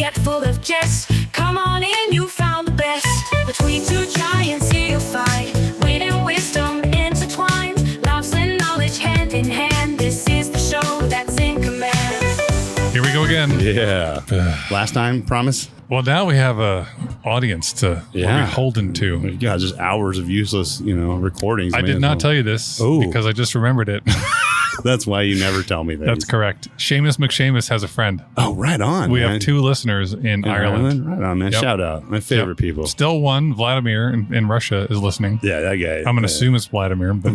yet full of jest. Come on in, you found the best. Between two giants here you'll find wit and wisdom intertwined, laughs and knowledge hand in hand. This is the show that's in command. Here we go again. Yeah. Last time, promise? Well, now we have a audience to be beholden to. Yeah, just hours of useless, recordings. I did not tell you this because I just remembered it. That's why you never tell me that. That's correct. Seamus McShamus has a friend. Oh, right on. We man. have 2 listeners in Ireland. Right on, man. Yep. Shout out. My favorite people. Still one, Vladimir in Russia is listening. Yeah, that guy. I'm going to assume it's Vladimir, but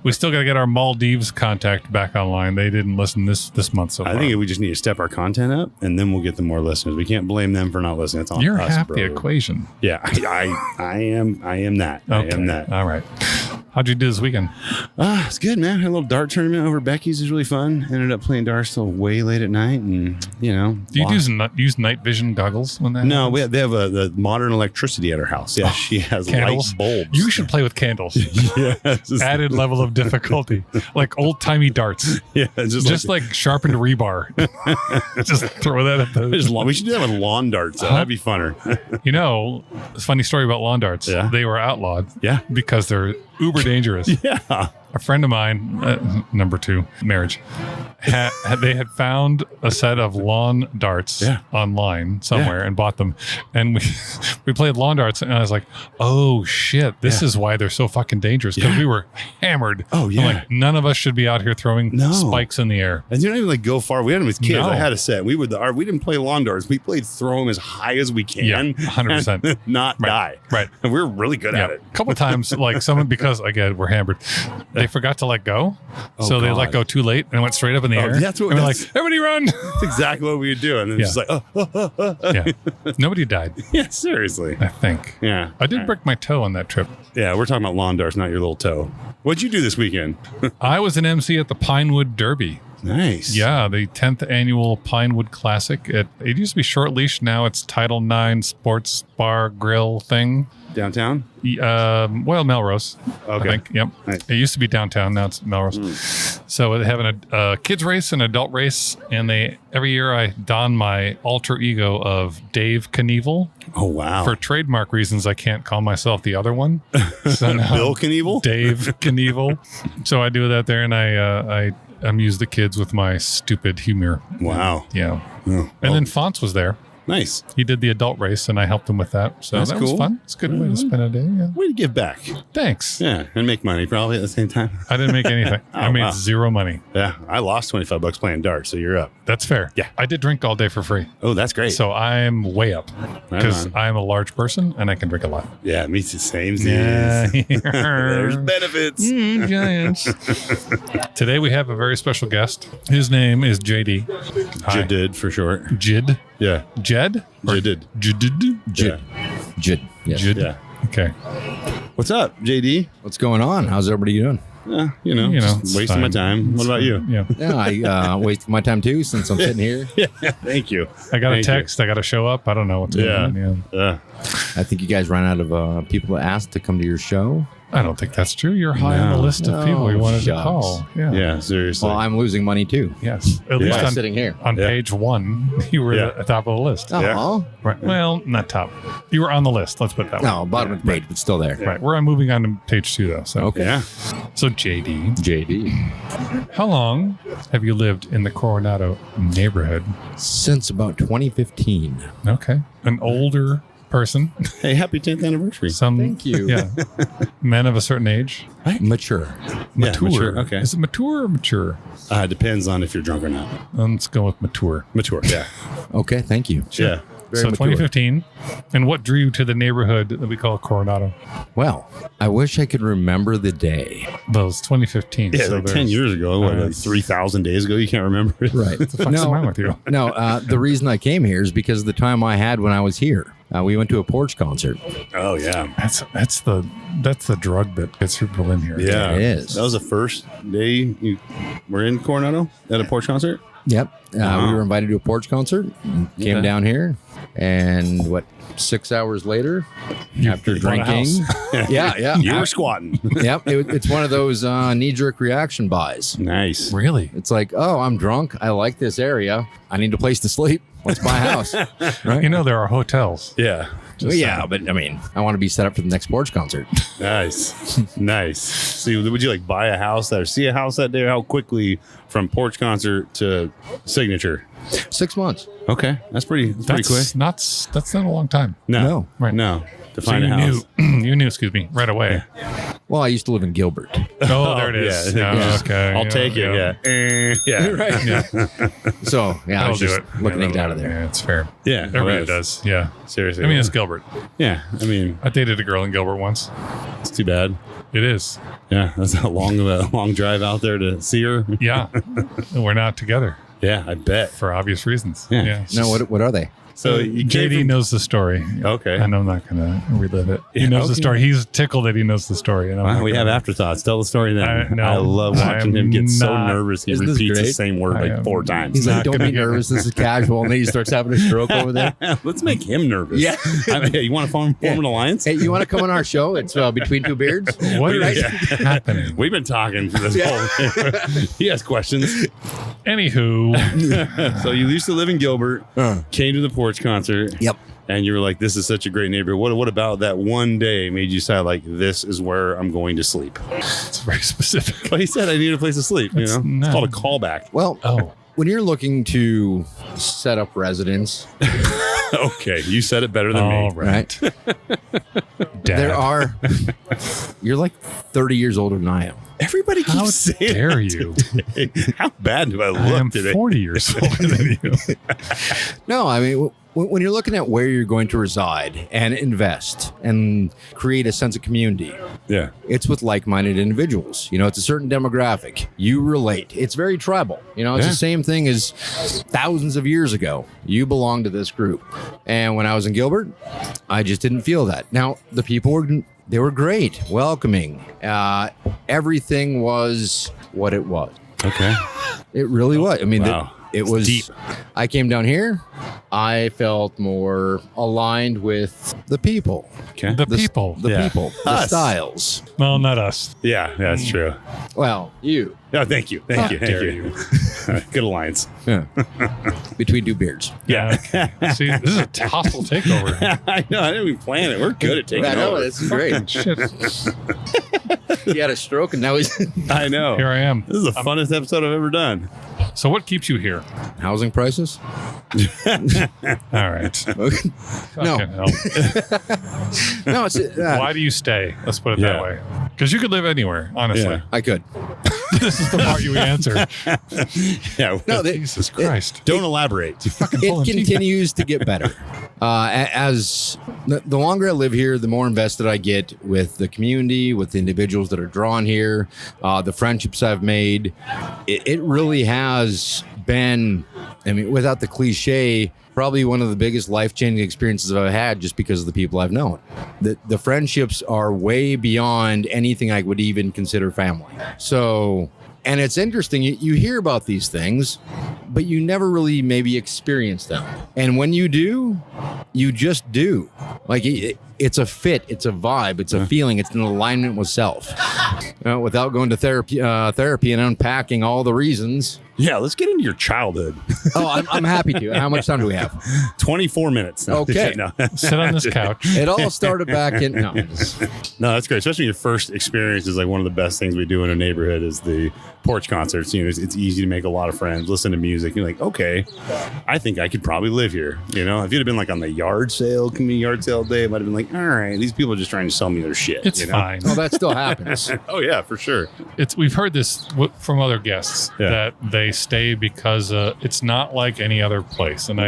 we still got to get our Maldives contact back online. They didn't listen this month so far. I think we just need to step our content up, and then we'll get the more listeners. We can't blame them for not listening. It's on You're us, half bro. the equation. Yeah, I am that. Okay. I am that. All right. How'd you do this weekend? It's good, man. Had a little dart tournament over Becky's. It was really fun. Ended up playing darts till way late at night, and Do you use night vision goggles when that? No, happens? they have the modern electricity at her house. Yeah, she has Candles? light bulbs. You should play with candles. Yes. Added level of difficulty, like old timey darts, Yeah, just like sharpened rebar. Just throw that at the. we should do that with lawn darts. Though. That'd be funner. A funny story about lawn darts. Yeah. They were outlawed. Yeah. Because they're uber dangerous. Yeah. A friend of mine, number 2, marriage, they had found a set of lawn darts online somewhere and bought them. And we played lawn darts, and I was like, oh, shit, this is why they're so fucking dangerous, because we were hammered. Oh, yeah. I'm like, none of us should be out here throwing spikes in the air. And you don't even go far. We had them as kids. No. I had a set. We didn't play lawn darts. We played throw them as high as we can. Yeah, 100%. and not die. Right. And we were really good at it. A couple of times, like someone, because again, we're hammered, they forgot to let go. So they let go too late and went straight up in the air. That's what and we're like, everybody run. That's exactly what we would do. And then just like, Yeah. Nobody died, yeah, seriously. I think. Yeah. I did break my toe on that trip. Yeah, we're talking about lawn darts, not your little toe. What'd you do this weekend? I was an MC at the Pinewood Derby. Nice. Yeah, the 10th annual Pinewood Classic. It used to be Short Leash. Now it's Title IX Sports Bar Grill thing. Downtown? Melrose. Okay. I think. Yep. Nice. It used to be downtown. Now it's Melrose. So they're having a kids race and adult race, and every year I don my alter ego of Dave Knievel. Oh, wow. For trademark reasons, I can't call myself the other one. So now Bill Knievel? Dave Knievel. So I do that there, and I amuse the kids with my stupid humor. Wow. Yeah. Oh, And then Fonts was there. nice. He did the adult race, and I helped him with that. So That's that was cool. fun. It's a good way to spend a day. Yeah. Way to give back. Thanks. Yeah, and make money probably at the same time. I didn't make anything. I made wow. zero money. Yeah, I lost $25 playing darts, so you're up. That's fair. Yeah. I did drink all day for free. Oh, that's great. So I'm way up because on. I'm a large person and I can drink a lot. Yeah, me too. Same. Yeah. There's benefits. Giants. Today we have a very special guest. His name is JD. Hi. Jadid for short. Jid? Yeah. Jed? Jadid. Jid? Yeah. Jid. Yes. Jid? Yeah. Okay. What's up, JD? What's going on? How's everybody doing? Just it's wasting my fine. time. What about you? Yeah. Yeah, I wasted my time too since I'm sitting here. Yeah. Thank you. I got a Thank you. text. I got to show up. I don't know what's going on. Yeah. I think you guys ran out of people to ask to come to your show. I don't think that's true. You're high on the No. list of people you wanted to Shucks. call. Yeah. Yeah, seriously. Well, I'm losing money too. Yes. At least By on, sitting here. on Yeah. page 1, you were Yeah. at the top of the list. Oh, Yeah. Right. Well, not top. You were on the list. Let's put it that way. no, bottom of the page, but still there. Right. We're moving on to page 2, though. So, Okay. Yeah. So JD, JD. how long have you lived in the Coronado neighborhood? Since about 2015. Okay. An older person. Hey, happy 10th anniversary. Some. Thank you. Yeah. Men of a certain age. Mature. Yeah, Mature. mature. Okay. Is it mature or mature? Depends on if you're drunk or not. Let's go with mature. Mature. Yeah. Okay, thank you. Yeah. Very So mature. 2015. And what drew you to the neighborhood that we call Coronado? Well, I wish I could remember the day. Those 2015. Yeah, so like 10 there's- years ago. What, like 3,000 days ago? You can't remember it? Right. What's wrong with you? No, the reason I came here is because of the time I had when I was here. We went to a Porch concert. Oh, yeah. That's the drug that gets people in here. Yeah. It is. That was the first day you were in Coronado at a Porch concert? Yep. We were invited to a Porch concert. Came Okay. down here. And 6 hours later, after bought a drinking. Yeah. You were squatting. Yep. It's one of those knee-jerk reaction buys. Nice. Really? It's like, oh, I'm drunk. I like this area. I need a place to sleep. Let's buy a house. Right? You know, there are hotels. Yeah. Well, yeah, but I mean, I want to be set up for the next Porch concert. Nice. Nice. So would you like buy a house or see a house that day? How quickly from Porch concert to signature? 6 months. Okay. That's pretty quick. That's not a long time. No. Right. No. To So find a house. you knew, excuse me, right away. Well, I used to live in Gilbert. Oh, there it is. yeah. Yeah, okay. I'll take it. Yeah. Yeah. Right. Yeah. So, yeah, I That'll was do just it. looking to Yeah, get out of there. Yeah, it's fair. Yeah. Everybody Well, does. Yeah. Seriously. I mean, it's Gilbert. yeah. I mean, I dated a girl in Gilbert once. it's too bad. It is. Yeah. That's a long drive out there to see her. Yeah. We're not together Yeah. I bet. for obvious reasons. Yeah. No, what are they? So you came JD from- knows the story. Okay. And I'm not going to relive it. He Yeah, knows the okay. story. He's tickled that he knows the story. And I'm Wow, not we have gonna- afterthoughts. Tell the story then. No, I love I watching am him get so not- nervous. He Isn't this repeats the great? same word I like am 4 times. He's like, not don't gonna be get- nervous. This is casual. And then he starts having a stroke over there. Let's make him nervous. Yeah. I mean, hey, you want to form an alliance? Hey, you want to come on our show? It's Between Two Beards. What Right. is happening? We've been talking for this whole. He has questions. Anywho, So you used to live in Gilbert, came to the Porch concert, Yep. and you were like, "This is such a great neighborhood." What about that one day made you decide like, "This is where I'm going to sleep"? it's very specific. But he said, "I need a place to sleep." You know, no. it's called a callback. Well, Oh, when you're looking to set up residence, Okay, you said it better than all me. right. Dad. there are. You're like 30 years older than I am. Everybody keeps How saying dare that you? today. How bad do I look I am today? 40 years older than you. No, I mean, when you're looking at where you're going to reside and invest and create a sense of community, Yeah. it's with like-minded individuals. You know, it's a certain demographic. You relate. It's very tribal. You know, it's Yeah. the same thing as thousands of years ago. You belong to this group. And when I was in Gilbert, I just didn't feel that. Now, the people were great, welcoming. Everything was what it was. Okay. It really was. I mean, Wow. it It's was deep. I came down here. I felt more aligned with the people. Okay. The The s- people. The Yeah. people. The Us. styles. Well, not us. Yeah, that's true. Well, you. No, thank you. Thank you. Thank dare you. Good alliance. Yeah. Between two beards. Yeah. Okay. See, this is a hostile takeover. I know. I didn't even plan it. We're good at taking over. This is great. Shit. He had a stroke and now he's I know. Here I am. This is the funnest episode I've ever done. So, what keeps you here? housing prices. All right. No, Fucking hell. no, it's Why do you stay? Let's put it Yeah. that way. Because you could live anywhere, honestly. Yeah. I could. This is the part you answer. Yeah. No, Jesus Christ. Don't elaborate. it continues to get better. As the longer I live here, the more invested I get with the community, with the individuals that are drawn here, the friendships I've made. It really has been, I mean, without the cliche, probably one of the biggest life-changing experiences I've had just because of the people I've known. The friendships are way beyond anything I would even consider family. So, and it's interesting, you hear about these things, but you never really maybe experience them. And when you do, you just do. Like it's a fit, it's a vibe, it's a feeling, it's an alignment with self. Without going to therapy and unpacking all the reasons. Yeah, let's get into your childhood. Oh, I'm happy to. How much time do we have? 24 minutes. No, Okay. No. Sit on this couch. It all started back in. No, No, that's great. Especially your first experience is like one of the best things we do in a neighborhood is the porch concerts. You know, it's easy to make a lot of friends, listen to music. You're like, okay, I think I could probably live here. You know, if you'd have been like on the community yard sale day, it might have been like, all right, these people are just trying to sell me their shit. It's you know? fine. oh, that still happens. Oh yeah, for sure. We've heard this from other guests Yeah. that they stay because it's not like any other place. And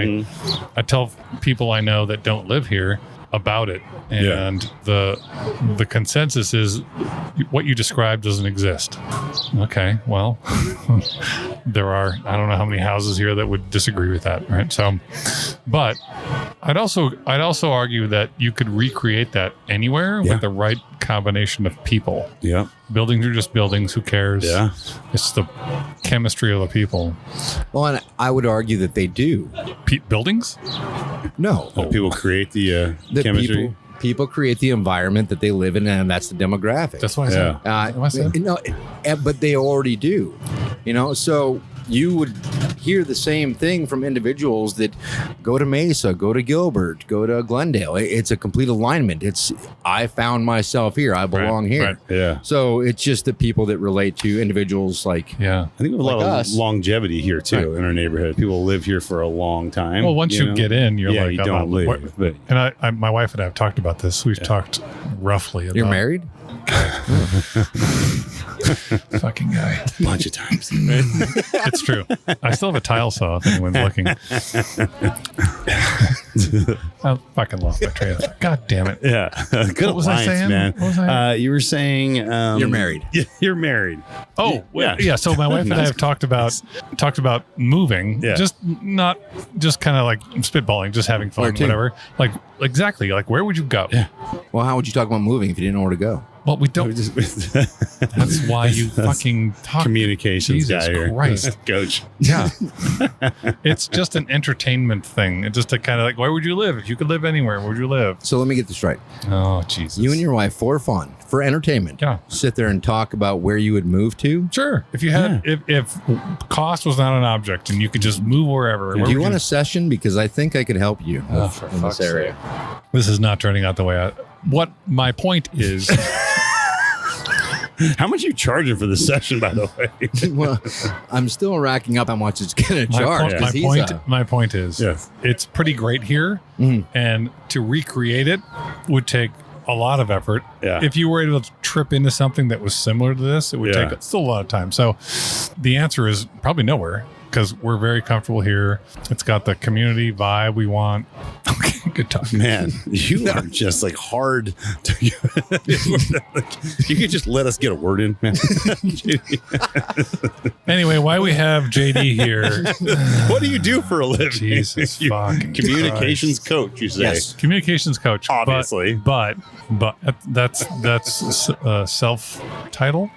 I tell people I know that don't live here about it, and the consensus is what you described doesn't exist. Okay, well, there are, I don't know how many houses here that would disagree with that, right? So, but I'd also argue that you could recreate that anywhere Yeah. with the right combination of people. Yeah. Buildings are just buildings. Who cares? Yeah. It's the chemistry of the people. Well, and I would argue that they do. Buildings? No, People create the the chemistry. people create the environment that they live in, and that's the demographic. That's what I said. Yeah. What I said? No, but they already do. So you would hear the same thing from individuals that go to Mesa, go to Gilbert, go to Glendale. It's a complete alignment. It's I found myself here. I belong Right, here. right. Yeah. So it's just the people that relate to individuals like Yeah. I think we have a lot Like of us. longevity here too in our neighborhood. People live here for a long time. Well, once you know? get in, you're yeah, like, you I'm don't not- leave. But And my wife and I have talked about this. We've talked roughly about you're married. fucking guy. a bunch of times. It's true. I still have a tile saw if anyone's looking. I fucking lost my train of thought. God damn it. Yeah. Good What was I alliance, saying? man. What was I- You were saying You're married. Yeah, you're married. Oh, Yeah. yeah. So my wife and I Nice. have talked about moving. Yeah. Just not just kind of like spitballing, just having fun, Where to? whatever. Like exactly. Like where would you go? Yeah. Well, how would you talk about moving if you didn't know where to go? Well, we don't. That's why you fucking talk. Communications Jesus guy here. Christ. Coach. Yeah. It's just an entertainment thing. It's just a kind of like, where would you live? If you could live anywhere, where would you live? So let me get this right. Oh, Jesus. You and your wife, for fun, for entertainment, Yeah. sit there and talk about where you would move to. Sure. If you had, if cost was not an object and you could just move wherever. where Do you would want a session? Because I think I could help you Oh, for in this fuck's area. This is not turning out the way I. What my point is. How much are you charging for this session, by the way? Well, I'm still racking up how much it's going to charge. 'cause he's My point is, Yes. it's pretty great here, Mhm. and to recreate it would take a lot of effort. Yeah. If you were able to trip into something that was similar to this, it would Yeah. take still a lot of time. So, the answer is probably nowhere because we're very comfortable here. It's got the community vibe we want. Okay, good talk. Man, you are just like hard to. You could just let us get a word in, man. Anyway, why we have JD here? What do you do for a living? Jesus You- fucking communications Christ. coach, you say? Yes. Communications coach, Obviously. but that's self-titled.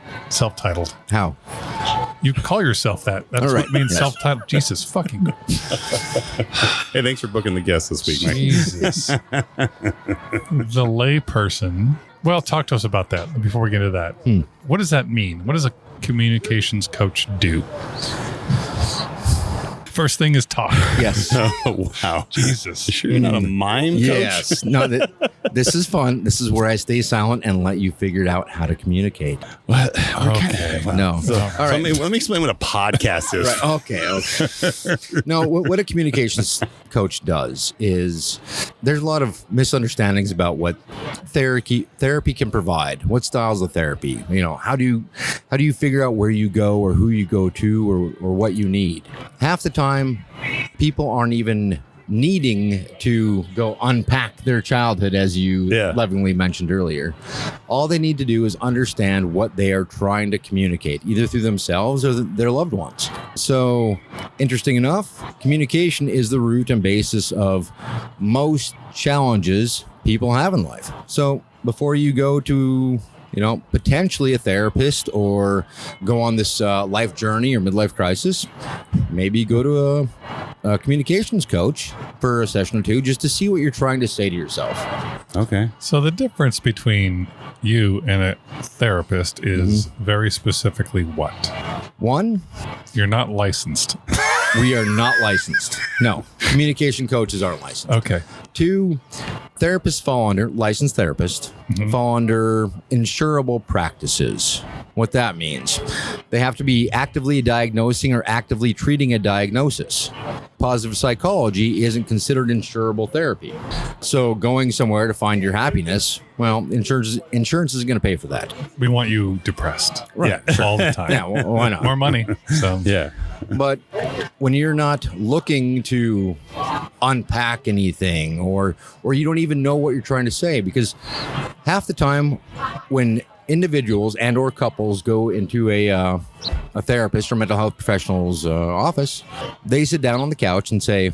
How? You call yourself that. That's All what right. it means. Yes. Self-titled. Jesus fucking Hey, thanks for booking the guest this week, Mike. Jesus. The layperson. Well, talk to us about that before we get into that. What does that mean? What does a communications coach do? First thing is talk. Yes. Oh, wow. Jesus. Sure you're not a mime coach? Yes. No, this is fun. This is where I stay silent and let you figure out how to communicate. What? Okay. No. All So right. let me explain what a podcast is. Right. Okay. No, what a communications coach does is there's a lot of misunderstandings about what therapy can provide. What styles of therapy? How do you figure out where you go or who you go to or what you need? Half the time, people aren't even needing to go unpack their childhood, as you Yeah. lovingly mentioned earlier. All they need to do is understand what they are trying to communicate, either through themselves or their loved ones. So, interesting enough, communication is the root and basis of most challenges people have in life. So, before you go to potentially a therapist or go on this life journey or midlife crisis, maybe go to a communications coach for a session or two just to see what you're trying to say to yourself. Okay. So the difference between you and a therapist is very specifically what? One, You're not licensed. we are not licensed. No, communication coaches aren't licensed. Okay. Two, therapists fall under, licensed therapists, fall under insurable practices. What that means, they have to be actively diagnosing or actively treating a diagnosis. Positive psychology isn't considered insurable therapy. So going somewhere to find your happiness, well, insurance isn't going to pay for that. We want you depressed. Right. Yeah. All the time. Yeah, why not? More money. So Yeah. But when you're not looking to unpack anything or you don't even know what you're trying to say, because half the time when individuals and or couples go into a therapist or mental health professional's office, they sit down on the couch and say,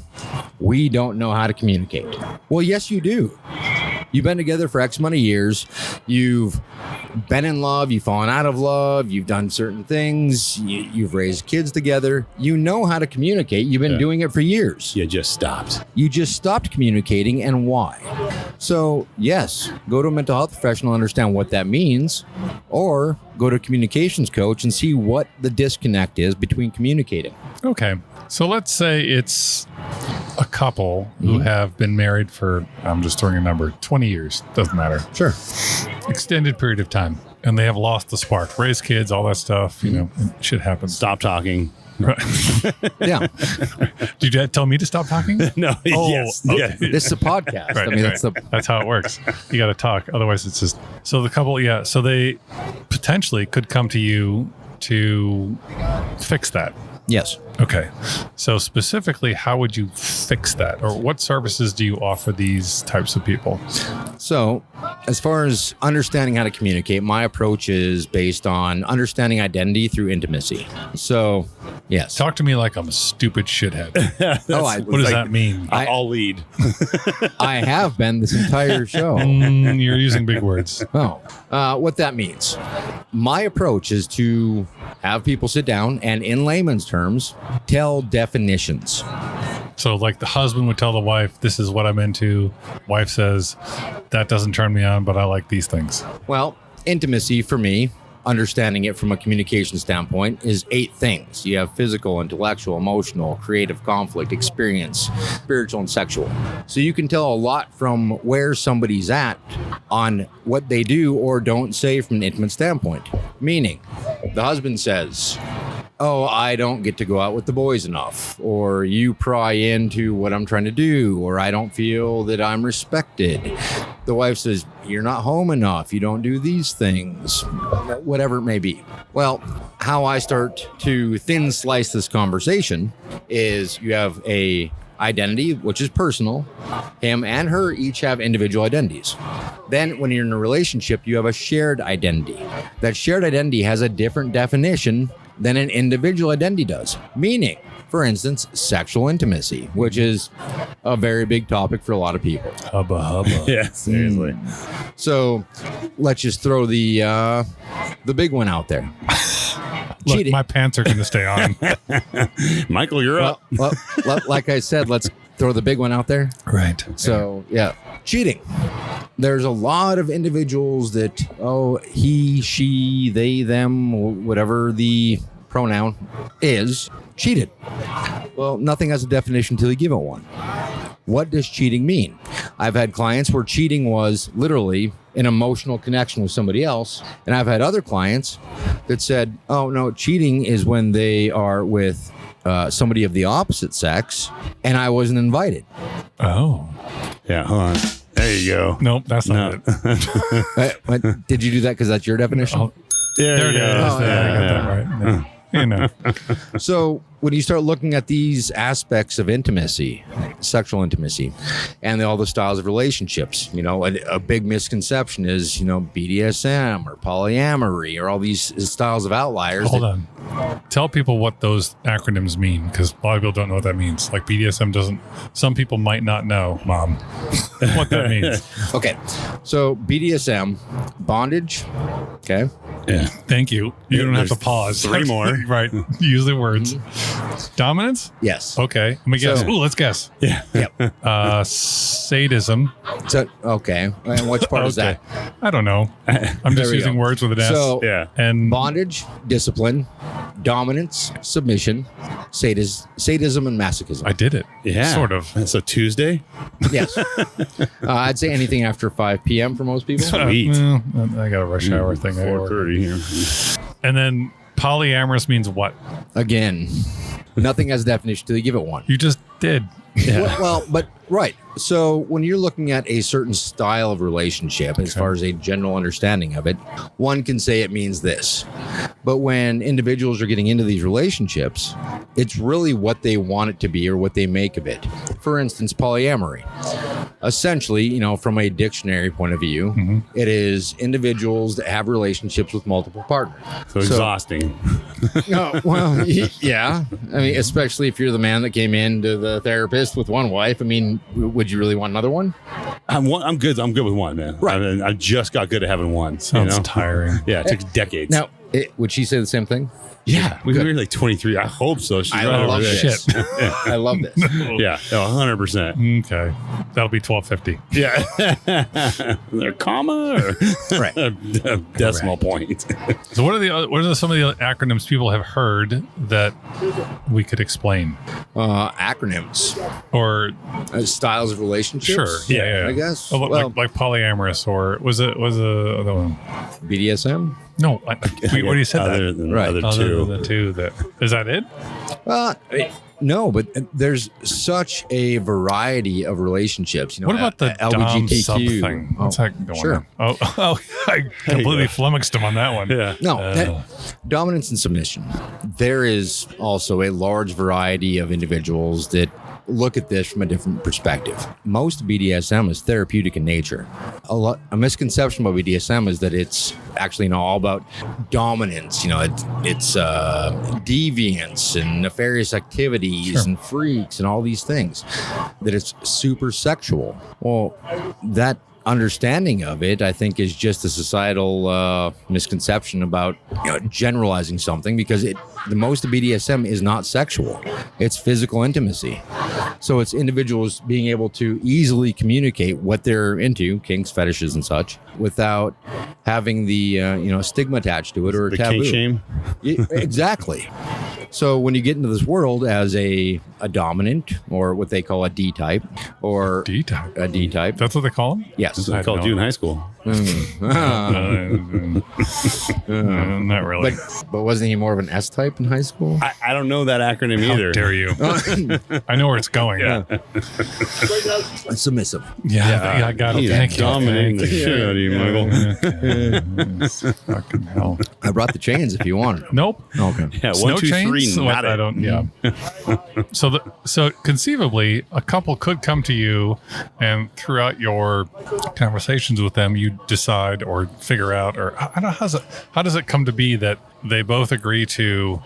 we don't know how to communicate. Well, yes, you do. You've been together for X amount of years. You've been in love. You've fallen out of love. You've done certain things. You've raised kids together. You know how to communicate. You've been doing it for years. You just stopped. You just stopped communicating, and why? So, yes, go to a mental health professional, understand what that means, or go to a communications coach and see what the disconnect is between communicating. Okay. So let's say it's a couple who have been married for, I'm just throwing a number, 20 years. Doesn't matter. Sure. Extended period of time. And they have lost the spark. Raised kids, all that stuff. You know, shit happens. Stop talking. Right. Yeah. Did you tell me to stop talking? No. Oh, Yes. okay. Yeah. This is a podcast. Right, I mean, right. That's how it works. You got to talk. Otherwise, it's just. So the couple, so they potentially could come to you to fix that. Yes. Okay. So specifically, how would you fix that? Or what services do you offer these types of people? So, as far as understanding how to communicate, my approach is based on understanding identity through intimacy. So, yes. Talk to me like I'm a stupid shithead. What does that mean? I'll lead. I have been this entire show. You're using big words. Oh, what that means. My approach is to have people sit down and, in layman's terms, tell definitions. So like the husband would tell the wife, this is what I'm into. Wife says, that doesn't turn me on, but I like these things. Well, intimacy for me, understanding it from a communication standpoint, is 8 things. You have physical, intellectual, emotional, creative, conflict, experience, spiritual, and sexual. So you can tell a lot from where somebody's at on what they do or don't say from an intimate standpoint. Meaning, the husband says, oh, I don't get to go out with the boys enough, or you pry into what I'm trying to do, or I don't feel that I'm respected. The wife says, you're not home enough, you don't do these things, whatever it may be. Well, how I start to thin slice this conversation is you have a identity, which is personal. Him and her each have individual identities. Then when you're in a relationship, you have a shared identity. That shared identity has a different definition than an individual identity does. Meaning, for instance, sexual intimacy, which is a very big topic for a lot of people. Hubba hubba. Yeah, seriously. So let's just throw the big one out there. Look, Cheating. my pants are going to stay on. Michael, you're up. Well, like I said, let's throw the big one out there. Right. So, yeah, cheating. There's a lot of individuals that, he, she, they, them, whatever the pronoun is, cheated. Well, nothing has a definition until you give it one. What does cheating mean? I've had clients where cheating was literally an emotional connection with somebody else. And I've had other clients that said, oh, no, cheating is when they are with somebody of the opposite sex and I wasn't invited. Oh. Yeah, hold on. There you go. Nope, that's not it. What, did you do that because that's your definition? Oh, There there you it is. go. There, I got that right. Yeah. You know. So when you start looking at these aspects of intimacy, sexual intimacy, and all the styles of relationships, a big misconception is, BDSM or polyamory or all these styles of outliers. Hold on. Tell people what those acronyms mean, because a lot of people don't know what that means. Like BDSM doesn't, some people might not know, Mom, what that means. Okay. So BDSM, bondage. Okay. Yeah. Thank you. You don't have to There's pause. 3 more. Right. Use the words. Dominance? Yes. Okay. Let me guess. So- Ooh, let's guess. Yeah. Yep. Sadism. So, okay. And which part is that? I don't know. I'm just we using go. words with an S. So- Yeah. And Bondage, discipline, dominance, submission, sadism, and masochism. I did it. Yeah. Sort of. So Tuesday? Yes. I'd say anything after 5 p.m. for most people. Sweet. Well, I got a rush hour thing. I gotta work. 4:30 here. And then polyamorous means what? Again, nothing has a definition till you give it one. You just did. But right. So when you're looking at a certain style of relationship, as far as a general understanding of it, one can say it means this. But when individuals are getting into these relationships, it's really what they want it to be or what they make of it. For instance, polyamory. essentially, from a dictionary point of view, it is individuals that have relationships with multiple partners. So exhausting. No, well, yeah. I mean, especially if you're the man that came in to the therapist with one wife. I mean, would you really want another one? I'm good. I'm good with one, man. Right. I just got good at having one. Sounds tiring. Yeah, it took decades. Now, would she say the same thing? yeah, we were like 23. I hope so. She's I right over love there. this. I love this. Yeah, 100%. Okay. That'll be $12.50. Yeah, they're comma or Right. a decimal point. So what are some of the acronyms people have heard that we could explain? Acronyms. Or Styles of relationships. sure. Yeah. I guess. Oh, Well, like polyamorous, or was the other one? BDSM. No, what do you said Other that? than Right. the other Other two. than the two that is that it? No, but there's such a variety of relationships. What about the Dom sub thing? What's Oh, that going sure. on? Oh, I completely go. flummoxed him on that one. Yeah. No, dominance and submission. There is also a large variety of individuals that look at this from a different perspective. Most BDSM is therapeutic in nature. A misconception about BDSM is that it's actually all about dominance. It's deviance and nefarious activities and freaks and all these things. That it's super sexual. Well, that understanding of it, I think, is just a societal misconception about generalizing something, because the most of BDSM is not sexual. It's physical intimacy. So it's individuals being able to easily communicate what they're into, kinks, fetishes, and such, without having the stigma attached to it or a The taboo. kink shame. Exactly. So when you get into this world as a dominant, or what they call a D type, or D-type. a D type, That's what they call them? yes. That's what I called you in high school. Not really. But wasn't he more of an S type in high school? I don't know that acronym How either. dare you? I know where it's going. Yeah. Submissive. Yeah, I got it. He's Thank you. dominating the Thank you. shit out of you, Michael. Fucking hell. I brought the chains if you want them. Nope. Okay. Yeah, Snow 1, 2, 3, chains? What? not I it. don't. Yeah. So conceivably, a couple could come to you, and throughout your conversations with them, you decide or figure out, or I don't know, how does it come to be that they both agree to,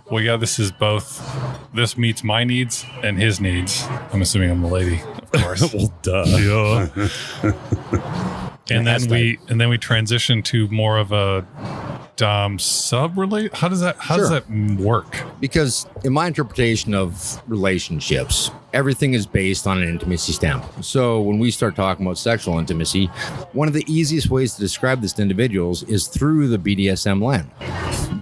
well, yeah, this meets my needs and his needs. I'm assuming I'm the lady, of course. Well, duh. Yeah. and then we transition to more of a Dom sub relate. How does that work? Because in my interpretation of relationships, everything is based on an intimacy standpoint. So when we start talking about sexual intimacy, one of the easiest ways to describe this to individuals is through the BDSM lens.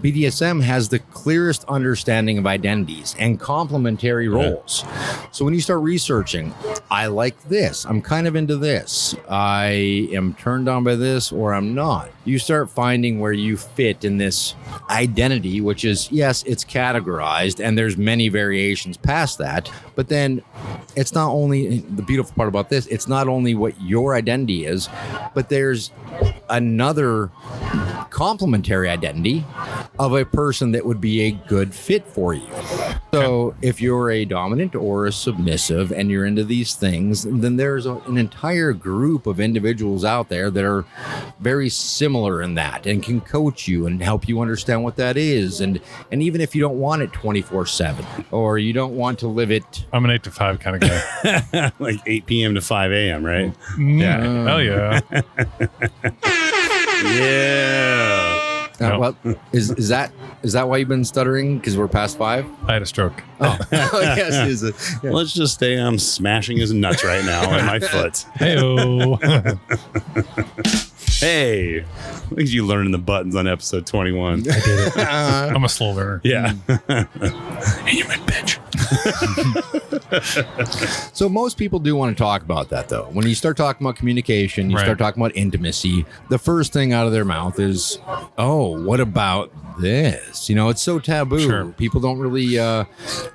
BDSM has the clearest understanding of identities and complementary roles. So when you start researching, I like this, I'm kind of into this, I am turned on by this, or I'm not, you start finding where you fit in this identity, which is, yes, it's categorized and there's many variations past that, but then it's not only, the beautiful part about this, it's not only what your identity is, but there's another complementary identity of a person that would be a good fit for you. So if you're a dominant or a submissive and you're into these things, then there's an entire group of individuals out there that are very similar in that and can coach you and help you understand what that is. And even if you don't want it 24/7, or you don't want to live it. I'm an 8 to 5 kind of guy. Like 8 p.m. to 5 a.m., right? Yeah. Hell yeah. Yeah. No. Well, is that why you've been stuttering? Because we're past 5? I had a stroke. Oh, yes. Yeah. Let's just say I'm smashing his nuts right now on my foot. Heyo. Hey, at least you learning the buttons on episode 21. I'm a slow learner. Yeah. And you meant bitch. So most people do want to talk about that, though. When you start talking about communication, you Right. start talking about intimacy, the first thing out of their mouth is, oh, what about this? It's so taboo. Sure. People don't really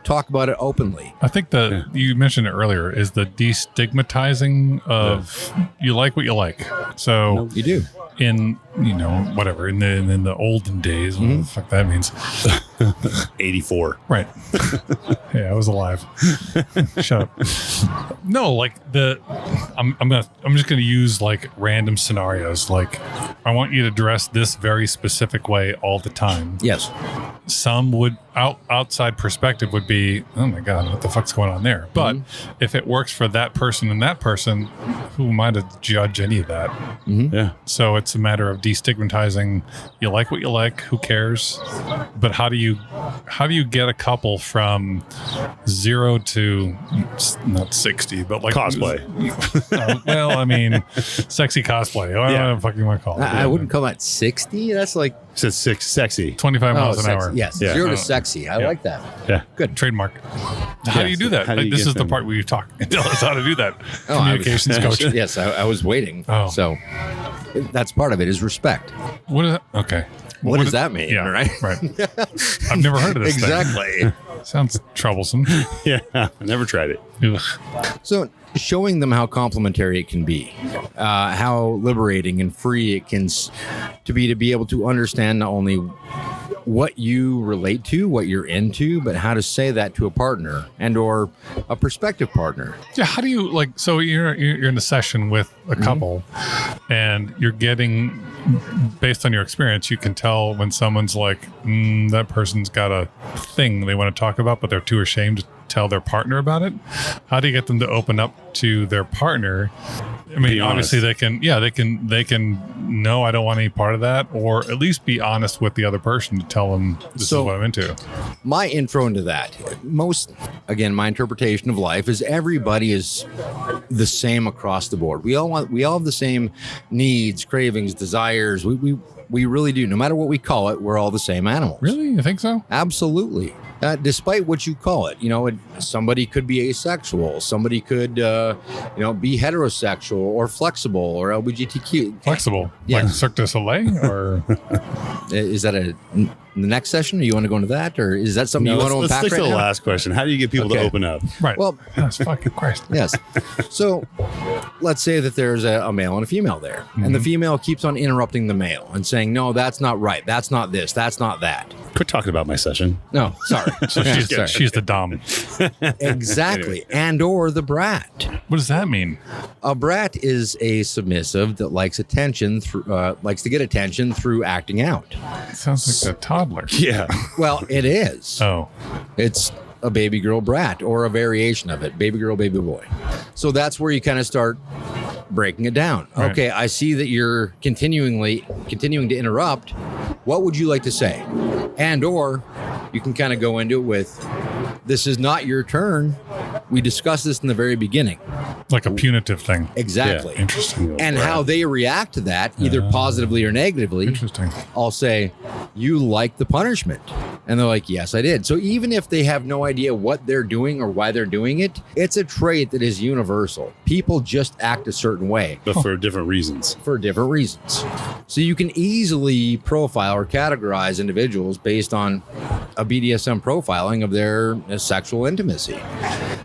talk about it openly. I think you mentioned it earlier, is the destigmatizing of you like what you like. So You do. in whatever in the olden days, what the fuck that means. 84. Right. Yeah, I was alive. Shut up. No, like I'm just gonna use like random scenarios. Like, I want you to dress this very specific way all the time. Yes. Some would outside perspective would be, oh my god, what the fuck's going on there? But if it works for that person and that person, who am I to judge any of that? Yeah. So it's a matter of destigmatizing. You like what you like. Who cares? But how do you get a couple from 0 to not 60, but like Cosplay. Well, I mean, sexy cosplay. I don't know what I fucking want to call it. I wouldn't call that 60. That's like Says sexy. 25 miles an sexy. hour. Yes, Yeah. 0 to sexy. I like that. Yeah. Good. Trademark. How do you do that? How do you This get is the them? part where you talk and tell us how to do that. Oh, Communications coach. Yes, I was waiting. Oh. So that's part of it is respect. What is that? Okay. What does that mean? Yeah, Right. I've never heard of this thing. Exactly. Sounds troublesome. Yeah. I never tried it. Ugh. So showing them how complementary it can be, how liberating and free it can to be able to understand not only what you relate to, what you're into, but how to say that to a partner and or a prospective partner. Yeah, how do you like? So you're in a session with a couple, and you're getting, based on your experience, you can tell when someone's like, that person's got a thing they want to talk about, but they're too ashamed to tell their partner about it. How do you get them to open up to their partner? I mean, Be honest. obviously they can know I don't want any part of that, or at least be honest with the other person to tell them this So- is what I'm into. My intro into that, my interpretation of life is everybody is the same across the board. We all have the same needs, cravings, desires. We really do. No matter what we call it, we're all the same animals. Really? You think so? Absolutely. Despite what you call it, somebody could be asexual, somebody could, be heterosexual or flexible or LGBTQ. Flexible, Yeah. like Cirque du Soleil, or Is that the next session? Or you want to go into that, or is that something you want to let's unpack stick right to the now? last question. How do you get people to Okay. open up? right? Well- yes, fucking Christ. Yes. So let's say that there's a male and a female there, and the female keeps on interrupting the male and saying, no, that's not right. That's not this. That's not that. Quit talking about my session. No, sorry. So she's the dom. Exactly. And or the brat. What does that mean? A brat is a submissive that likes attention likes to get attention through acting out. It sounds like a toddler. Yeah. Well, it is. Oh, It's a baby girl brat or a variation of it, baby girl, baby boy. So that's where you kind of start breaking it down. Right. Okay, I see that you're continuing to interrupt. What would you like to say? And or you can kind of go into it with, this is not your turn. We discussed this in the very beginning. like a punitive thing. Exactly. Yeah. Interesting. And how they react to that, either positively or negatively, Interesting. I'll say, you like the punishment. And they're like, yes, I did. So even if they have no idea what they're doing or why they're doing it, it's a trait that is universal. People just act a certain way But for different reasons. for different reasons. So you can easily profile or categorize individuals based on a BDSM profiling of their sexual intimacy.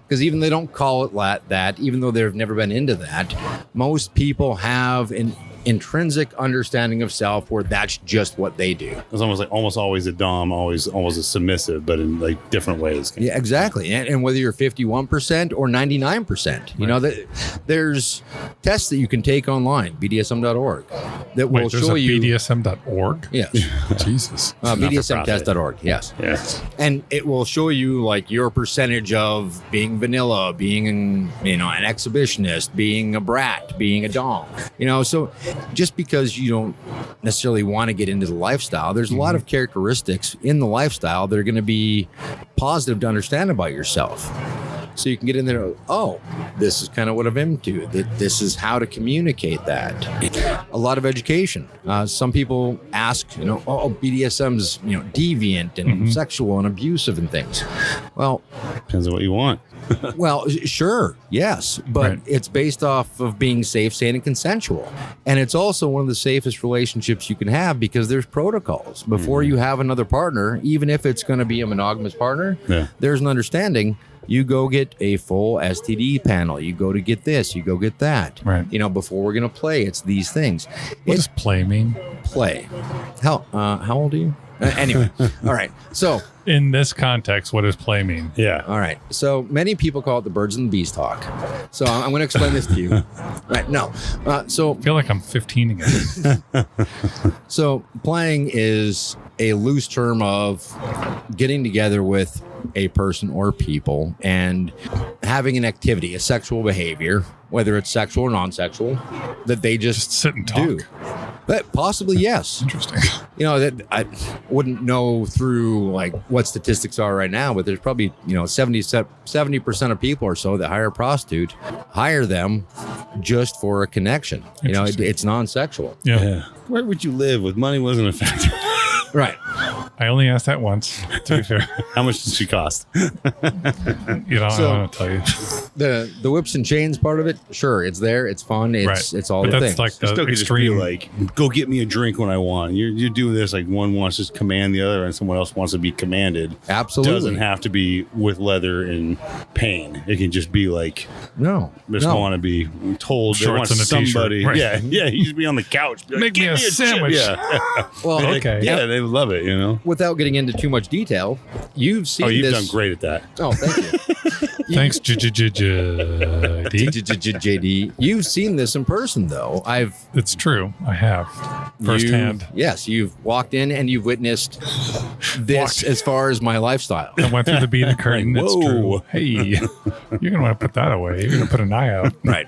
Because even they don't call it that, even though they've never been into that, most people have an intrinsic understanding of self where that's just what they do. It's almost always a dom, almost a submissive, but in like different ways. Yeah, exactly. And whether you're 51% or 99%, you know, there's tests that you can take online, BDSM.org, that will Wait, there's show a you. BDSM.org? Yes. Jesus. BDSMtest.org. Yes. Yes. And it will show you like your percentage of being vanilla, being an exhibitionist, being a brat, being a dom. So just because you don't necessarily want to get into the lifestyle, there's a lot of characteristics in the lifestyle that are going to be positive to understand about yourself. So you can get in there, oh, this is kind of what I'm into. This is how to communicate that. A lot of education. Some people ask, BDSM's, deviant and sexual and abusive and things. Well, Depends on what you want. Well, sure, yes, but Right. it's based off of being safe, sane, and consensual. And it's also one of the safest relationships you can have because there's protocols. Before you have another partner, even if it's going to be a monogamous partner, Yeah. there's an understanding. You go get a full STD panel. You go to get this. You go get that. Right. You know, before we're going to play, it's these things. What It's does play mean? play. How old are you? Anyway, all right. So, In this context, what does play mean? Yeah. all right. So many people call it the birds and the bees talk. So I'm going to explain this to you. Right. No. So I feel like I'm 15 again. So playing is a loose term of getting together with a person or people and having an activity, a sexual behavior, whether it's sexual or non-sexual, that they just Sit and talk. do. But possibly yes. Interesting. You know, that I wouldn't know through like what statistics are right now, but there's probably, 70% of people or so that hire a prostitute, hire them just for a connection. You know, Interesting. it's non-sexual. Yeah. Yeah. Where would you live with money wasn't a factor? Right. I only asked that once, to be fair. How much does she cost? I So- want to tell you. The whips and chains part of it, sure, it's there, it's fun, it's all but the that's things. like the Still could just be extreme. like, go get me a drink when I want. You're doing this like one wants to command the other, and someone else wants to be commanded. Absolutely. Doesn't have to be with leather and pain. It can just be like no, just no. want to be told. They want Shorts and a t-shirt. somebody. Right. Yeah. You just be on the couch. Be like, Make me "Get a chip." sandwich. Yeah. Well, Okay. Yeah, they love it. You know. without getting into too much detail, you've seen Oh, you've this. done great at that. Oh, thank you. Thanks, JD. JD, you've seen this in person, though. It's true. I have firsthand. Yes, you've walked in and you've witnessed this as far as my lifestyle. I went through the beaded curtain. It's true. Whoa. Hey, you're gonna want to put that away. You're gonna put an eye out. Right.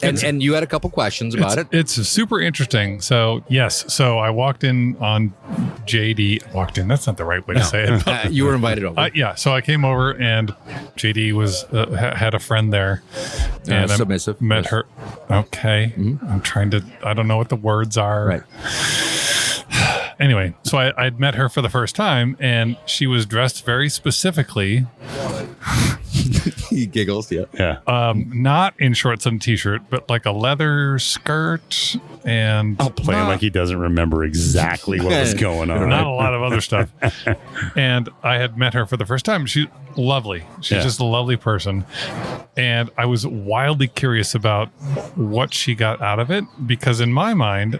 And you had a couple questions about it. It's super interesting. So yes, so I walked in on JD. Walked in. That's not the right way to say it. But, You were invited over. yeah. So I came over and JD was had a friend there, and I submissive. met Yes. her. Okay, I'm trying to. I don't know what the words are. Right. Anyway, so I'd met her for the first time, and she was dressed very specifically, He giggles, yeah. Yeah. not in shorts and a t-shirt, but like a leather skirt and Playing like he doesn't remember exactly what was going on. not a lot of other stuff. And I had met her for the first time. She's lovely. She's Yeah. just a lovely person. And I was wildly curious about what she got out of it because in my mind,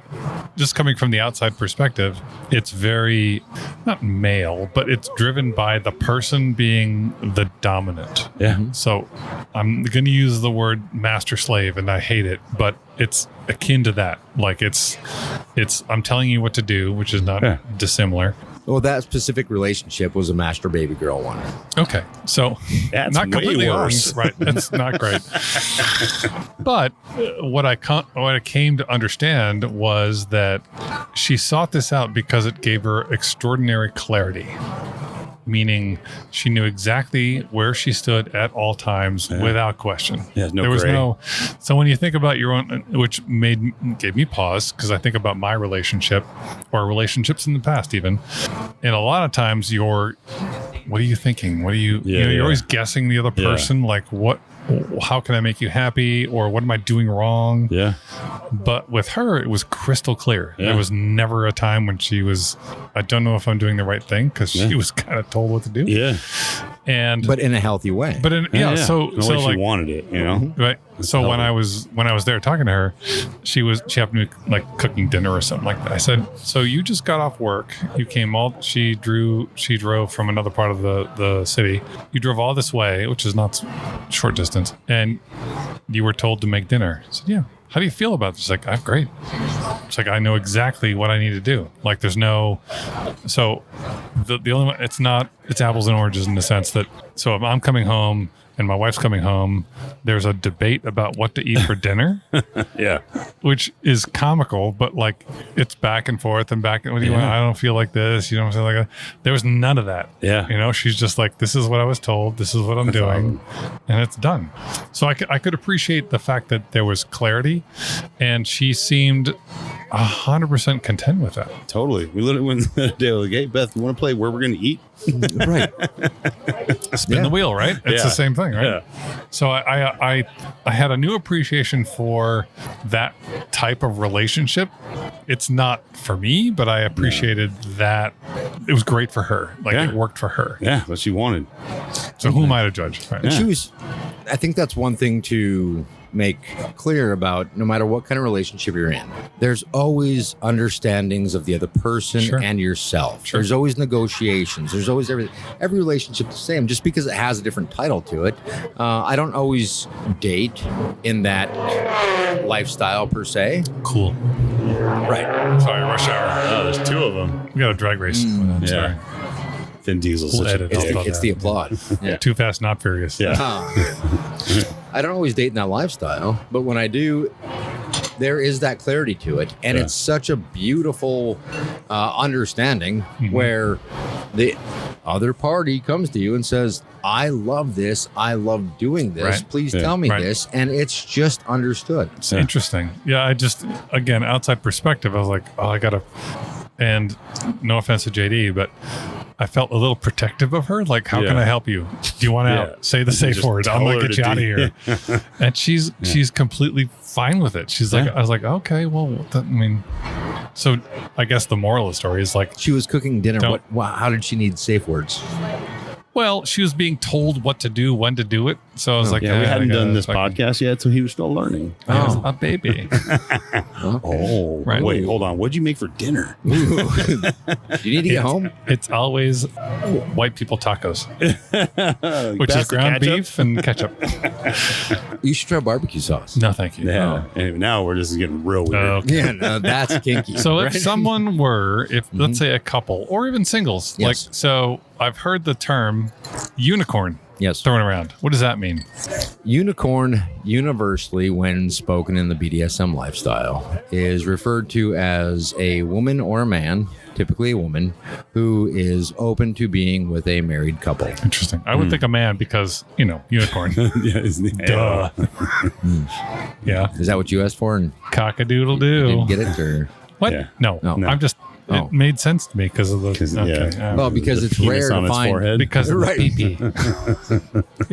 just coming from the outside perspective, it's very not male, but it's driven by the person being the dominant. Yeah. So I'm going to use the word master slave and I hate it, but it's akin to that. Like it's I'm telling you what to do, which is not Yeah. dissimilar. Well, that specific relationship was a master baby girl one. Okay. So That's not way completely worse. wrong. Right. That's not great. But what I came to understand was that she sought this out because it gave her extraordinary clarity. Meaning she knew exactly where she stood at all times without question. Yeah, no there was gray. no. So when you think about your own, which gave me pause because I think about my relationship or relationships in the past, even, and a lot of times what are you thinking? What are you? Yeah, You're yeah. always guessing the other Yeah. person, like what. How can I make you happy, or what am I doing wrong? Yeah. But with her, it was crystal clear. Yeah. There was never a time when she was, I don't know if I'm doing the right thing because Yeah. she was kind of told what to do. Yeah. And But in a healthy way. but in, yeah, so the so way like she wanted it, you know. right. So when I was there talking to her, she happened to be like cooking dinner or something like that. I said, "So you just got off work. You came she drove from another part of the city. You drove all this way, which is not short distance, and you were told to make dinner." I said, "Yeah. How do you feel about this?" She's like, "I'm great." It's like I know exactly what I need to do. Like there's no so the only one it's apples and oranges in the sense that so if I'm coming home and my wife's coming home, there's a debate about what to eat for dinner, Yeah. which is comical, but like it's back and forth and back. What do you want? I don't feel like this. You know what I'm saying? Like there was none of that. Yeah. You know, she's just like, this is what I was told. This is what I'm doing. And it's done. So I could appreciate the fact that there was clarity and she seemed 100% content with that. Totally. We literally went the day like, hey, Beth, you want to play where we're going to eat? Right. Spin the wheel, right? It's the same thing, right? Yeah. So I had a new appreciation for that type of relationship. It's not for me, but I appreciated that it was great for her. Like Yeah. it worked for her. Yeah, what she wanted. So who am I to judge? Right? And she was, I think that's one thing to make clear about no matter what kind of relationship you're in. There's always understandings of the other person Sure. and yourself. Sure. There's always negotiations. There's always everything. Every relationship's the same. Just because it has a different title to it, I don't always date in that lifestyle per se. Cool. Right. Sorry, rush hour. Oh, there's two of them. We got a drag race. I'm sorry. Vin Diesel's We'll such edit a all dick. of It's the applaud. Yeah. Too Fast, Not Furious. Yeah. I don't always date in that lifestyle, but when I do, there is that clarity to it. And Yeah. it's such a beautiful understanding where the other party comes to you and says, I love this. I love doing this. Right. Please Yeah. tell me Right. this. And it's just understood. It's interesting. Yeah, I just, again, outside perspective, I was like, oh, I got to, and no offense to JD, but I felt a little protective of her. Like, how can Yeah. I help you? Do you want Yeah. out? Say the safe Just word. I'm tell going her to get to you out of do- here. And she's completely fine with it. She's like, Yeah. I was like, okay, well, I mean, so I guess the moral of the story is like, She was cooking dinner. Don't- How did she need safe words? well, she was being told what to do, when to do it. So I was like, Yeah, we I hadn't gotta done this fucking- podcast yet, so he was still learning. I was Oh. a baby. Oh, Right. wait, hold on. What'd you make for dinner? Do you need to get home? It's always white people tacos, which Pass is the ground ketchup? beef and ketchup. You should try barbecue sauce. No, thank you. Yeah. Anyway, now we're just getting real weird. Okay. Yeah, no, that's kinky. So if right? someone were, if let's say a couple or even singles, Yes. like, so I've heard the term unicorn Yes. thrown around. What does that mean? Unicorn, universally, when spoken in the BDSM lifestyle, is referred to as a woman or a man, typically a woman, who is open to being with a married couple. Interesting. I would think a man because, unicorn. Yeah, isn't it? Duh. Yeah. Is that what you asked for and Cock-a-doodle didn't doo. get it? Or What? Yeah. No. No. I'm just, Oh. it made sense to me because of the, 'Cause, okay. yeah. well, because The it's penis rare on to its find. forehead. because of Right. the pee-pee.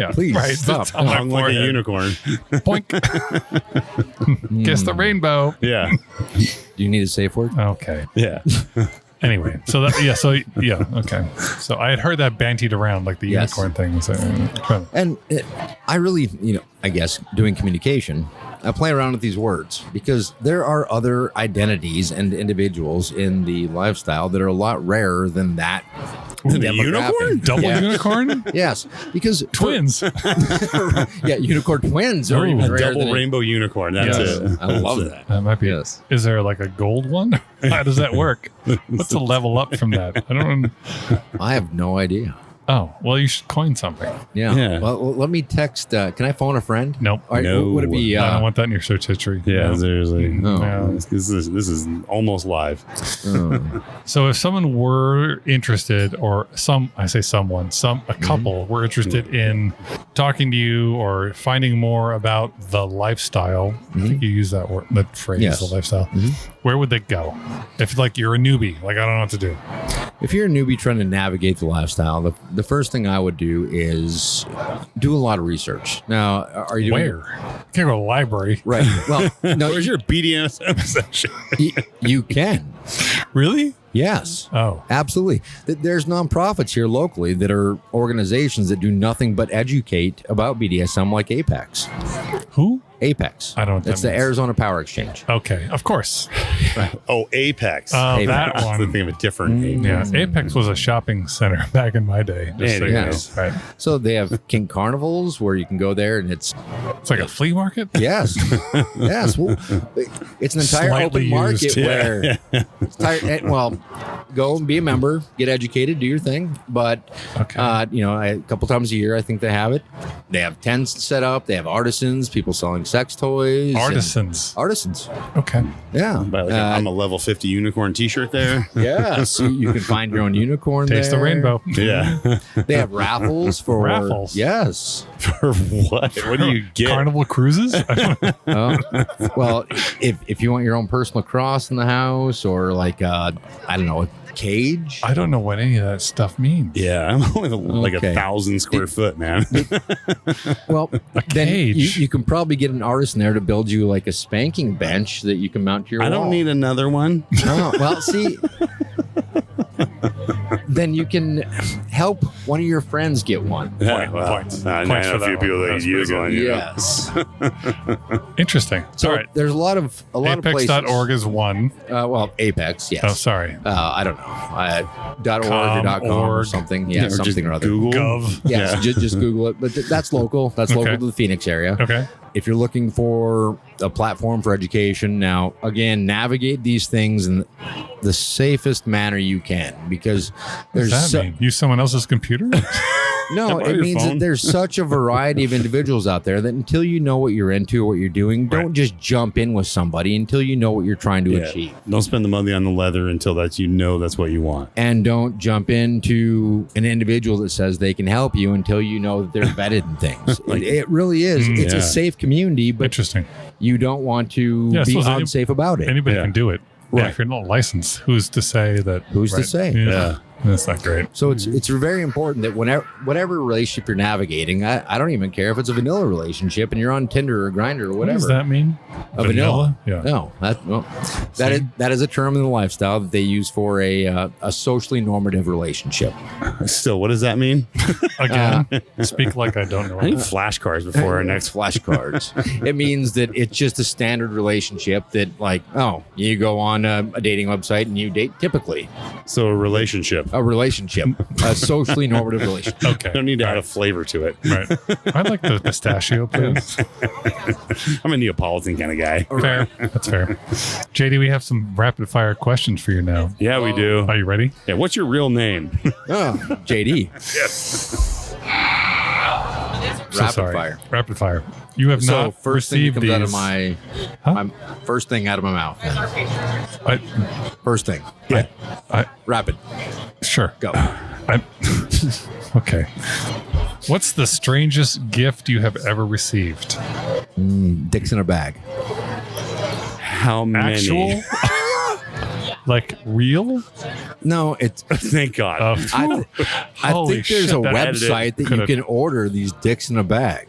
Yeah. Please right. stop. It's on my Hung like a forehead. unicorn. Boink. Kiss the rainbow. Yeah. Do you need a safe word? Okay. Yeah. Anyway, okay. So I had heard that bantied around like the Yes. unicorn thing. So, And I really, I guess doing communication, I play around with these words because there are other identities and individuals in the lifestyle that are a lot rarer than that. The demographic. unicorn? double Yeah. unicorn? Yes, because Twins. yeah, unicorn twins are Ooh. even A rarer double than rainbow unicorn. That's Yes. it. I love That's that. That might be. Yes. Is there like a gold one? How does that work? What's the level up from that? I don't. I have no idea. Oh, well, you should coin something. Yeah. Yeah. Well, let me text. Can I phone a friend? Nope. All right, No. Would it be? I don't want that in your search history. Yeah, No. seriously. No. No. This is almost live. So if someone were interested, or a couple were interested in talking to you or finding more about the lifestyle, I think you use that word, that phrase, Yes. the lifestyle. Where would they go? If like you're a newbie, like I don't know what to do. If you're a newbie trying to navigate the lifestyle, the first thing I would do is do a lot of research. Now, are you doing Where? Can't go to the library. Right. Well, no, Where's your BDSM section? you can. Really? Yes. Oh. Absolutely. There's nonprofits here locally that are organizations that do nothing but educate about BDSM, like Apex. Who? Apex. I don't know what that It's the means. Arizona Power Exchange. Okay, of course. Oh, Apex. Oh, Apex. that I was one. thinking of a different Apex. Yeah, Apex was a shopping center back in my day. Just so you know. Yes. Right. So they have King Carnivals where you can go there and it's It's like a flea market. yes, yes. Well, it's an entire Slightly open market used. where it's well, go and be a member, get educated, do your thing. But Okay. a couple times a year, I think they have it. They have tents set up. They have artisans, people selling sex toys. and- Artisans. Artisans. Okay. Yeah. Buy like I'm a level 50 unicorn T-shirt there. Yeah. So you can find your own unicorn. Taste the there. rainbow. Yeah. They have raffles for Raffles? Yes. For what? What do you get? Carnival cruises? I don't know. Well, if you want your own personal cross in the house, or like I don't know, a cage. I don't know what any of that stuff means. Yeah, I'm only like Okay. 1,000 square foot, man. Well, then cage. you can probably get an artist in there to build you like a spanking bench that you can mount to your I wall. don't need another one. Oh, well, see, then you can help one of your friends get one. Yeah, Points. I know Points for a few that people one. that That's use pretty one. good. you know? Yes. Interesting. So All right. there's a lot of places. Apex.org is one. Well, Apex, yes. Oh, sorry. I don't know. .org or .com or org. something. Yeah, Or just something or other. Google. Gov. Yes, Yeah. just Google it. But that's local. That's Okay. local to the Phoenix area. Okay. If you're looking for a platform for education, now again, navigate these things in the safest manner you can, because What there's does that mean? Use someone else's computer? no, Borrow it your means phone. that there's such a variety of individuals out there that until you know what you're into or what you're doing, don't Right. just jump in with somebody until you know what you're trying to Yeah. achieve. Don't spend the money on the leather until that's that's what you want. And don't jump into an individual that says they can help you until you know that they're vetted in things. It really is. It's yeah. a safe community, but Interesting. you don't want to Yeah, I be suppose unsafe about it. Anybody Yeah. can do it. Yeah, Right. if you're not licensed, who's to say that? Who's to say? Yeah. That's not great. So it's very important that whatever relationship you're navigating, I don't even care if it's a vanilla relationship and you're on Tinder or Grindr or What whatever. does that mean? A vanilla? Yeah. No, that is a term in the lifestyle that they use for a socially normative relationship. Still, what does that mean? Again, speak like I don't know. I need flashcards before our next. Flashcards. It means that it's just a standard relationship that, like, you go on a dating website and you date typically. So a relationship. A relationship, a socially normative relationship. Okay. Don't need to add a flavor to it. Right. I'd like the pistachio, please. I'm a Neapolitan kind of guy. Fair. That's fair. JD, we have some rapid fire questions for you now. Yeah, we do. Are you ready? Yeah, what's your real name? JD. So Rapid sorry. fire. Rapid fire. You have So not first thing that received comes these. out of Huh? my first thing out of my mouth. I, First thing. Yeah. Rapid. sure. Go. Okay. What's the strangest gift you have ever received? Dicks in a bag. How many? Actual? Like real? No, it's. Thank God. I Holy think there's shit, a that website that you could've- can order these dicks in a bag.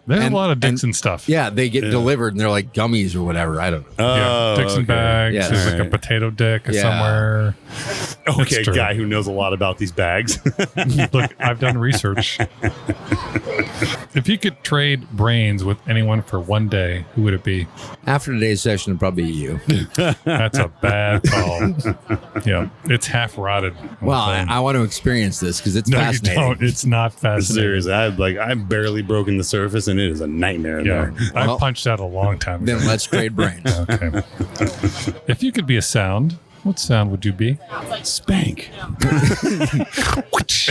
There's and- a lot of and- Dixon stuff. Yeah, they get delivered and they're like gummies or whatever. I don't know. Yeah, Dixon okay. bags. Yes. There's like a Alright. potato dick Yeah. somewhere. Okay, true. guy who knows a lot about these bags. Look, I've done research. If you could trade brains with anyone for one day, who would it be? After today's session, it'd probably be you. That's a bad call. Yeah, it's half rotted. Well, I want to experience this because it's no, you fascinating. don't. It's not fascinating. Seriously, I've barely broken the surface, and it is a nightmare in Yeah, there. I Well, punched out a long time ago. Then let's trade brains. Okay. If you could be a sound, what sound would you be? Spank. Which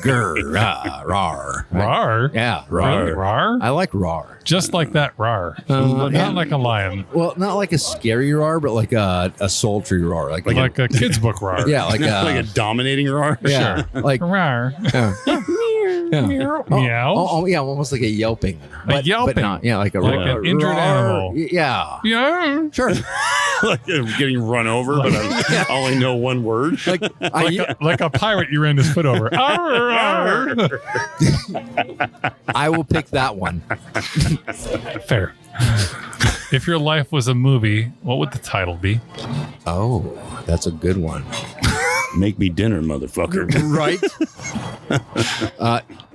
grr, rah, rar. Rar. Yeah, Really? rar. Rar? I like rar. Just like that, rar. Not yeah. like a lion. Well, not like a scary rar, but like a sultry rar. Like Like a kid's book rar. yeah, like Like a dominating roar. yeah, like Rar. yeah. Yeah. Meow. Oh, yeah, almost like a yelping. But yelping. not, yeah, like a Like roar. an injured animal. Yeah, Yeah. sure. Like getting run over, but I only know one word. Like, Like a pirate you ran his foot over. Arr, arr. I will pick that one. Fair. If your life was a movie, what would the title be? Oh, that's a good one. Make me dinner, motherfucker. Right?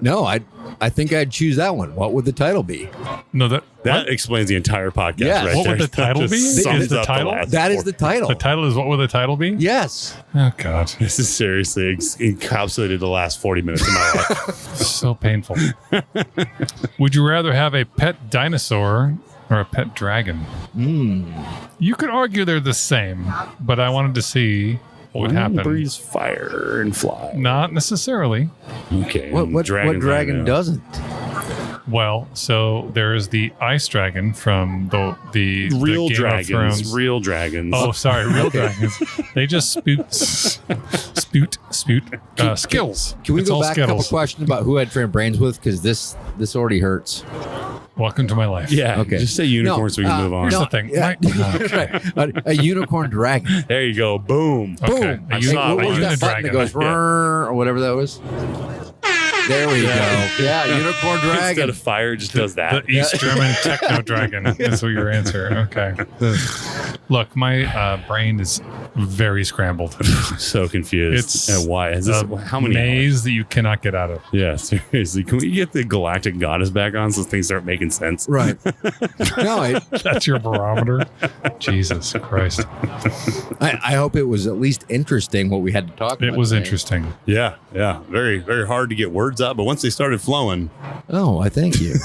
No, I think I'd choose that one. What would the title be? No, that That explains the entire podcast. Yeah. right What would there. the title That be? just Is sums the up title? last That is four- the title. the title is what would the title be? Yes. Oh God, This is seriously encapsulated the last 40 minutes of my life. so painful. Would you rather have a pet dinosaur or a pet dragon? You could argue they're the same, but I wanted to see what would Why happen. don't breathe fire and fly. Not necessarily. Okay. What dragons I dragon know. doesn't? Well, so there is the ice dragon from the Real Game of dragons. Thrones. Real dragons. Oh, sorry, real dragons. They just spoot skills. Can we It's go all back a couple Skittles. questions about who had friend brains with? Because this already hurts. Welcome to my life. Yeah. Okay. Just say unicorn so we can move on. Here's the thing. Yeah, right. A unicorn dragon. There you go. Boom. Okay. Boom. A I saw What it. was that button dragon. that goes "Rrrr," or whatever that was? There we go. Yeah, unicorn Instead dragon. of fire, it just does that. The East German techno dragon is what your answer. Okay. Look, my brain is very scrambled. So confused. It's and why? Is this a how many hours? maze that you cannot get out of. Yeah, seriously. Can we get the galactic goddess back on so things start making sense? Right. No, That's your barometer. Jesus Christ. I hope it was at least interesting what we had to talk about. It was today. interesting. Yeah, yeah. Very, very hard to get words out, but once they started flowing, Oh, I thank you.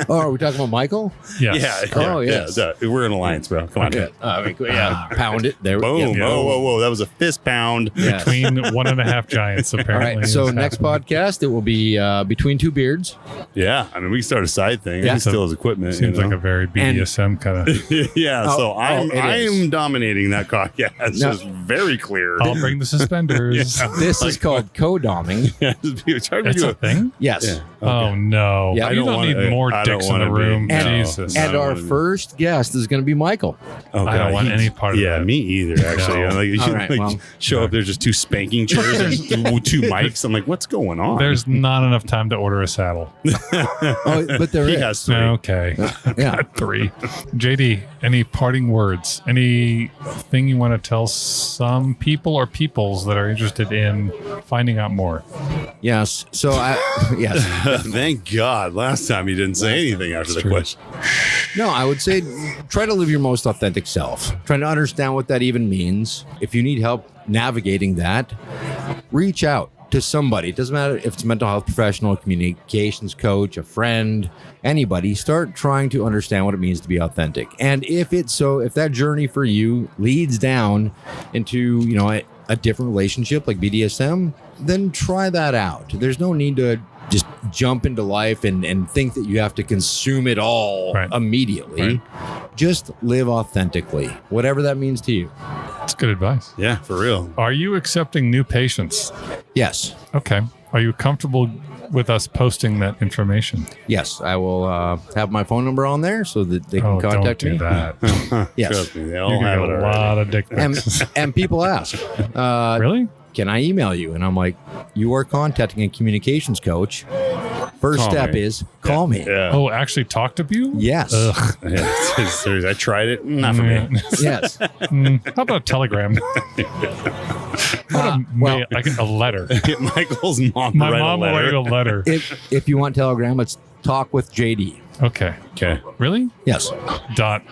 Oh, are we talking about Michael? Yes. Oh, yes. yeah. We're in alliance, bro. Come on. Yeah. Pound it. There we Boom. go. Whoa. That was a fist pound. Yes. Between 1.5 giants, All apparently. right. So is next happening. podcast, it will be Between Two Beards. Yeah. I mean, we can start a side thing. Yeah. He still has equipment. Seems like a very BDSM kind of. yeah. Oh, So I'm it is. I'm dominating that podcast. It's No. just very clear. I'll bring the suspenders. Yeah. This is called co-doming. Yeah, it's hard to It's do a thing? Yes. Yeah. Oh, no. Yeah. I You don't don't wanna- need more I don't dicks in the wanna be. room. And- Jesus. I And don't our wanna be- first guest is going to be Michael. Oh, I don't God, want he's- any part of yeah, that. me either. Actually, No. I'm like, you All should, right, like, well. show up. There's just two spanking chairs and two mics. I'm like, what's going on? There's not enough time to order a saddle. Oh, but there he is. has three. Okay. Yeah. 3. JD, any parting words? Anything you want to tell some people or peoples that are interested in finding out more? Yes. So yes. Thank God. Last time you didn't say anything after the true. question. No, I would say try to live your most authentic self. Trying to understand what that even means. If you need help navigating that, reach out to somebody. It doesn't matter if it's a mental health professional, a communications coach, a friend, anybody. Start trying to understand what it means to be authentic. And if that journey for you leads down into, a different relationship like BDSM, then try that out. There's no need to just jump into life and think that you have to consume it all Right. immediately. Just live authentically, whatever that means to you. That's good advice. Yeah, for real. Are you accepting new patients? Yes. Okay. Are you comfortable with us posting that information? Yes. I will have my phone number on there so that they can Oh, don't contact do me. that. Yes. Trust me, they all You're have going it to get a already. lot of dick And, pics. and people ask, Really? can I email you? And I'm like, you are contacting a communications coach. First Call step me. is call me. Yeah. Oh, actually talk to you? Yes. Ugh. Yeah, seriously, I tried it. Not for me. Yes. How about a telegram? Well, Like a letter. Get Michael's mom to My write mom a will letter. write a letter. if you want Telegram, it's Talk with JD. Okay. Okay. Really? Yes. Dot.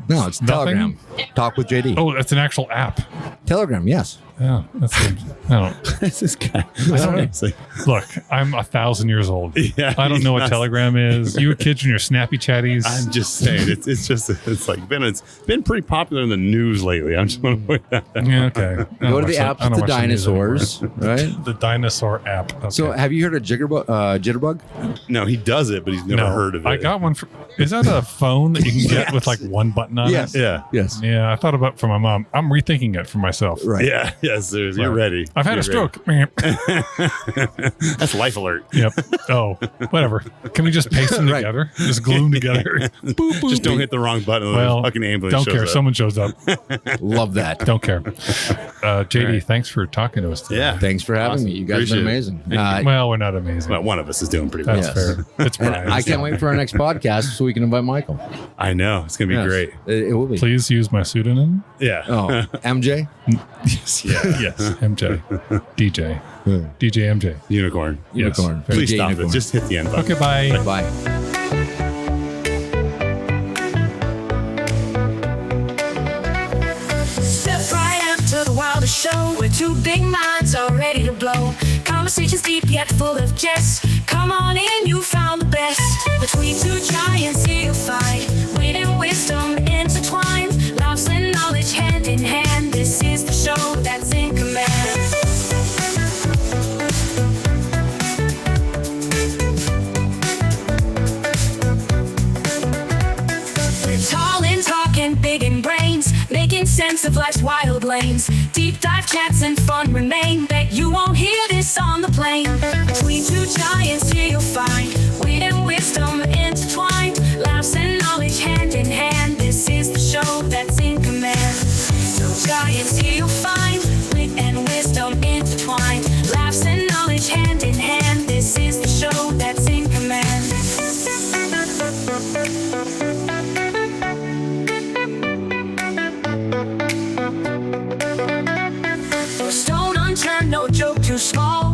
No, it's Nothing? Telegram. Talk with JD. Oh, that's an actual app. Telegram, yes. Yeah, that's good. I don't. That's this guy. I don't know. It's like, Look, I'm 1,000 years old. Yeah, I don't know what he's not- Telegram is. You kids and your snappy chatties. I'm just saying, it's like it's been pretty popular in the news lately. I'm just want to point that out. Yeah, okay. I don't Go to watch the that- apps I don't with the watch news anymore. dinosaurs, right? The dinosaur app. Okay. So, have you heard of Jitterbug? No, he does it, but he's never no, heard of it. I got one. Is that a phone that you can get with like one button on Yes. it? Yeah. Yes. Yeah, I thought about it for my mom. I'm rethinking it for myself. Right. Yeah. Yes. You're ready. I've had You're a stroke. Yep. ready. That's life alert. Oh, whatever. Can we just paste them Right. together? Just glue them together. Boop, boop, Just don't beep. hit the wrong button. Well, the fucking ambulance don't shows care. up. Someone shows up. Love that. Don't care. JD, All right. thanks for talking to us today. Yeah. Thanks for having Awesome. me. You guys have been Appreciate it. amazing. Well, we're not amazing. Well, one of us is doing pretty well. That's Yes. fair. It's And Brian. I can't wait for our next podcast so we can invite Michael. I know. It's going to be Yes. great. It will be. Please use my pseudonym. Yeah. Oh, MJ? Yes. Yeah. Yes. MJ. DJ. DJ MJ. Unicorn. Yes. Unicorn. Please DJ stop Unicorn. it. Just hit the end button. Okay, bye. Bye. Step right up to the wildest show where two big minds are ready to blow. Conversations deep yet full of jest. Come on in, you found the best. Between two giants, here you'll find wit and wisdom intertwined. Loves and knowledge hand in hand. This is the show. of life's wild lanes. Deep dive chats and fun remain. Bet you won't hear this on the plane. Between two giants here you'll find wit and wisdom intertwined. Laughs and knowledge hand in hand. This is the show that's in command. So giants here you'll find wit and wisdom intertwined. Laughs and knowledge hand in hand. This is the show that's in command. No stone unturned, no joke too small.